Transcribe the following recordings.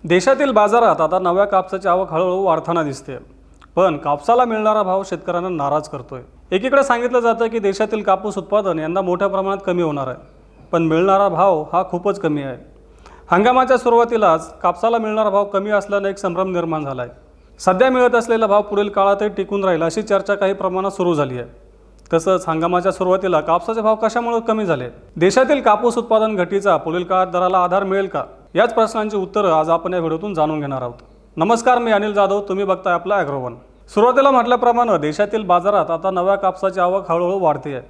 देशातील बाजारात आता नव्या कापसाची आवक हळूहळू वाढताना दिसते, पण कापसाला मिळणारा भाव शेतकऱ्यांना नाराज करतोय। एकीकडे सांगितलं जातं की देशातील कापूस उत्पादन यंदा मोठ्या प्रमाणात कमी होणार आहे, पण मिळणारा भाव हा खूपच कमी आहे। हंगामाच्या सुरुवातीलाच कापसाला मिळणारा भाव कमी असल्याने एक संभ्रम निर्माण झाला आहे। सध्या मिळत असलेला भाव पुढील काळातही टिकून राहील अशी चर्चा काही प्रमाणात सुरू झाली आहे। तसंच हंगामाच्या सुरुवातीला कापसाचे भाव कशामुळे कमी झाले, देशातील कापूस उत्पादन घटीचा पुढील काळात दराला आधार मिळेल का, याच प्रश्नांची उत्तरं आज आपण या व्हिडिओतून जाणून घेणार आहोत। नमस्कार, मी अनिल जाधव, तुम्ही बघताय आपला ॲग्रोवन। सुरुवातीला म्हटल्याप्रमाणे देशातील बाजारात आता नव्या कापसाची आवक हळूहळू वाढते आहे,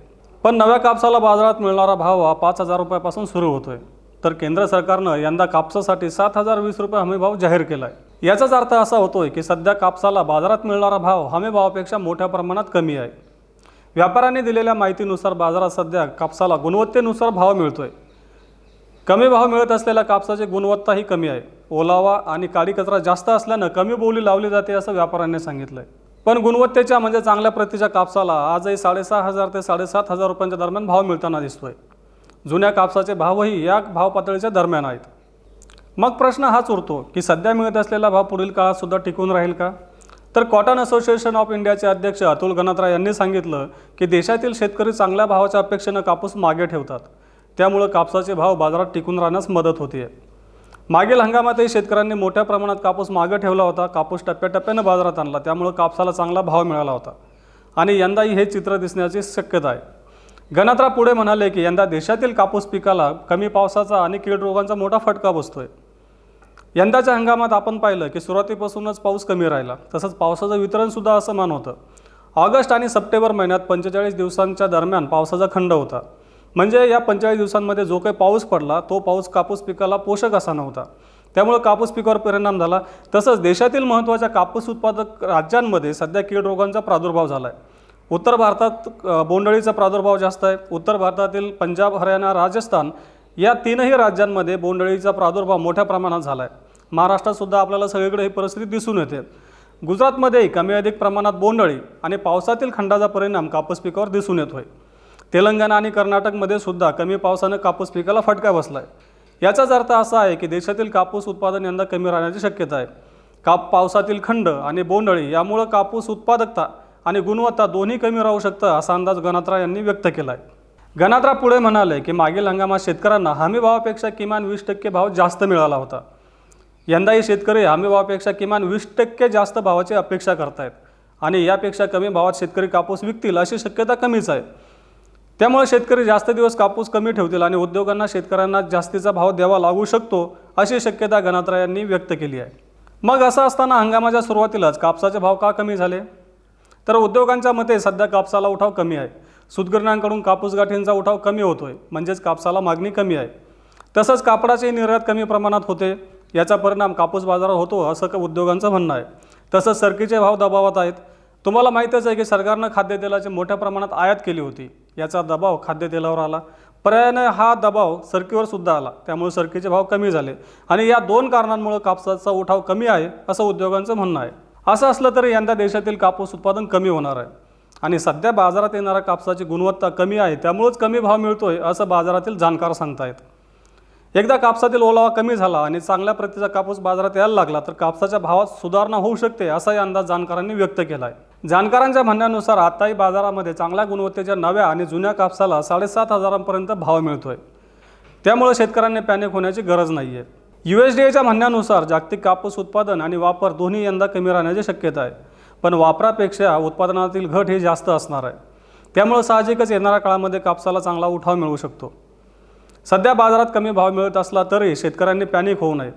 पण नव्या कापसाला बाजारात मिळणारा भाव हा 5,000 रुपयापासून सुरू होतोय। तर केंद्र सरकारनं यंदा कापसासाठी 7,020 रुपये हमी भाव जाहीर केला आहे। याचाच अर्थ असा होतोय की सध्या कापसाला बाजारात मिळणारा भाव हमी भावापेक्षा मोठ्या प्रमाणात कमी आहे। व्यापाऱ्यांनी दिलेल्या माहितीनुसार बाजारात सध्या कापसाला गुणवत्तेनुसार भाव मिळतोय। कमी भाव मिळत असलेल्या कापसाची गुणवत्ताही कमी आहे। ओलावा आणि काळी कचरा जास्त असल्यानं कमी बोली लावली जाते असं व्यापाऱ्यांनी सांगितलंय। पण गुणवत्तेच्या म्हणजे चांगल्या प्रतीच्या कापसाला आजही 6,500 ते 7,500 रुपयांच्या दरम्यान भाव मिळताना दिसतोय। जुन्या कापसाचे भावही या भाव पातळीच्या दरम्यान आहेत। मग प्रश्न हाच उरतो की सध्या मिळत असलेला भाव पुढील काळात सुद्धा टिकून राहील का? तर कॉटन असोसिएशन ऑफ इंडियाचे अध्यक्ष अतुल गनात्रा यांनी सांगितलं की देशातील शेतकरी चांगल्या भावाच्या अपेक्षेनं कापूस मागे ठेवतात, त्यामुळे कापसाचे भाव बाजारात टिकून राहण्यास मदत होते। मागील हंगामातही शेतकऱ्यांनी मोठ्या प्रमाणात कापूस मागे ठेवला होता, कापूस टप्प्याटप्प्यानं बाजारात आणला, त्यामुळे कापसाला चांगला भाव मिळाला होता आणि यंदाही हे चित्र दिसण्याची शक्यता आहे। गनात्रा पुढे म्हणाले की यंदा देशातील कापूस पिकाला कमी पावसाचा आणि कीड रोगांचा मोठा फटका बसतोय। यंदाच्या हंगामात आपण पाहिलं की सुरुवातीपासूनच पाऊस कमी राहिला, तसंच पावसाचं वितरणसुद्धा असमान होतं। ऑगस्ट आणि सप्टेंबर महिन्यात 45 दिवसांच्या दरम्यान पावसाचा खंड होता, म्हणजे या 45 दिवसांमध्ये जो काही पाऊस पडला तो पाऊस कापूस पिकाला पोषक असा नव्हता, त्यामुळे कापूस पिकावर परिणाम झाला। तसंच देशातील महत्त्वाच्या कापूस उत्पादक राज्यांमध्ये सध्या कीड रोगांचा प्रादुर्भाव झाला आहे। उत्तर भारतात बोंडअळीचा प्रादुर्भाव जास्त आहे। उत्तर भारतातील पंजाब, हरियाणा, राजस्थान या तीनही राज्यांमध्ये बोंडअळीचा प्रादुर्भाव मोठ्या प्रमाणात झाला आहे। महाराष्ट्रातसुद्धा आपल्याला सगळीकडे ही परिस्थिती दिसून येते। गुजरातमध्येही कमी अधिक प्रमाणात बोंडअळी आणि पावसातील खंडाचा परिणाम कापूस पिकावर दिसून येतोय। तेलंगणा आणि कर्नाटकमध्ये सुद्धा कमी पावसाने कापूस पिकाला फटका बसला आहे। याचाच अर्थ असा आहे की देशातील कापूस उत्पादन यंदा कमी राहण्याची शक्यता आहे। पावसातील खंड आणि बोंडअळी यामुळे कापूस उत्पादकता आणि गुणवत्ता दोन्ही कमी राहू शकतं असा अंदाज गनात्रा यांनी व्यक्त केला आहे। गनात्रा पुढे म्हणाले की मागील हंगामात शेतकऱ्यांना हमी भावापेक्षा किमान 20% भाव जास्त मिळाला होता। यंदाही शेतकरी हमी भावापेक्षा किमान 20% जास्त भावाची अपेक्षा करतायत आणि यापेक्षा कमी भावात शेतकरी कापूस विकतील अशी शक्यता कमीच आहे। त्यामुळे शेतकरी जास्त दिवस कापूस कमी ठेवतील आणि उद्योगांना शेतकऱ्यांना जास्तीचा भाव द्यावा लागू शकतो अशी शक्यता गनात्रा यांनी व्यक्त केली आहे। मग असं असताना हंगामाच्या सुरुवातीलाच कापसाचे भाव का कमी झाले? तर उद्योगांच्या मते सध्या कापसाला उठाव कमी आहे। सूतगिरण्यांकडून कापूस गाठींचा उठाव कमी होतोय, म्हणजेच कापसाला मागणी कमी आहे। तसंच कापडाची निर्यात कमी प्रमाणात होते, याचा परिणाम कापूस बाजारात होतो असं उद्योगांचं म्हणणं आहे। तसंच सरकीचे भाव दबावात आहेत। तुम्हाला माहीतच आहे की सरकारनं खाद्यतेलाची मोठ्या प्रमाणात आयात केली होती, याचा दबाव खाद्यतेलावर आला। पर्यायाने हा दबाव सरकीवर सुद्धा आला, त्यामुळे सरकीचे भाव कमी झाले आणि या दोन कारणांमुळे कापसाचा उठाव कमी आहे असं उद्योगांचं म्हणणं आहे। असं असलं तरी यंदा देशातील कापूस उत्पादन कमी होणार आहे आणि सध्या बाजारात येणाऱ्या कापसाची गुणवत्ता कमी आहे, त्यामुळेच कमी भाव मिळतोय असं बाजारातील जाणकार सांगतायत। एकदा कापसातील ओलावा कमी झाला आणि चांगल्या प्रतीचा कापूस बाजारात यायला लागला तर कापसाच्या भावात सुधारणा होऊ शकते असाही अंदाज जाणकारांनी व्यक्त केला आहे। जाणकारांच्या म्हणण्यानुसार आताही बाजारामध्ये चांगल्या गुणवत्तेच्या नव्या आणि जुन्या कापसाला 7,500 पर्यंत भाव मिळतोय, त्यामुळे शेतकऱ्यांनी पॅनिक होण्याची गरज नाही आहे। USDAच्या म्हणण्यानुसार जागतिक कापूस उत्पादन आणि वापर दोन्ही यंदा कमी राहण्याची शक्यता आहे, पण वापरापेक्षा उत्पादनातील घट ही जास्त असणार आहे। त्यामुळे साहजिकच येणाऱ्या काळामध्ये कापसाला चांगला उठाव मिळू शकतो। सध्या बाजारात कमी भाव मिळत असला तरी शेतकऱ्यांनी पॅनिक होऊ नये।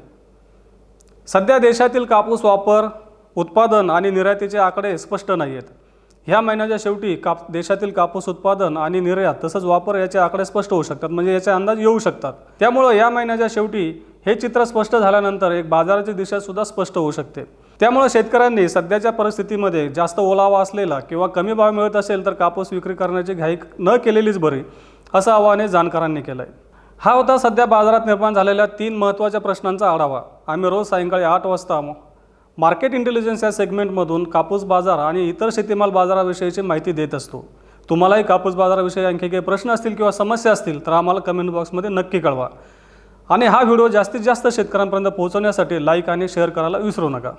सध्या देशातील कापूस वापर, उत्पादन आणि निर्यातीचे आकडे स्पष्ट नाही आहेत। ह्या महिन्याच्या शेवटी देशातील कापूस उत्पादन आणि निर्यात तसंच वापर याचे आकडे स्पष्ट होऊ शकतात, म्हणजे याचे अंदाज येऊ शकतात। त्यामुळे या महिन्याच्या शेवटी हे चित्र स्पष्ट झाल्यानंतर एक बाजाराची दिशा सुद्धा स्पष्ट होऊ शकते। त्यामुळे शेतकऱ्यांनी सध्याच्या परिस्थितीमध्ये जास्त ओलावा असलेला किंवा कमी भाव मिळत असेल तर कापूस विक्री करण्याची घाई न केलेलीच बरी असं आवाहन जाणकारांनी केलं आहे। हा होता सध्या बाजारात निर्माण झालेल्या 3 महत्त्वाच्या प्रश्नांचा आढावा। आम्ही रोज सायंकाळी 8 वाजता मार्केट इंटेलिजन्स या सेगमेंटमधून कापूस बाजार आणि इतर शेतीमाल बाजाराविषयीची माहिती देत असतो। तुम्हालाही कापूस बाजाराविषयी आणखी काही प्रश्न असतील किंवा समस्या असतील तर आम्हाला कमेंट बॉक्समध्ये नक्की कळवा। आणि हा व्हिडिओ जास्तीत जास्त शेतकऱ्यांपर्यंत पोहोचवण्यासाठी लाईक आणि शेअर करायला विसरू नका.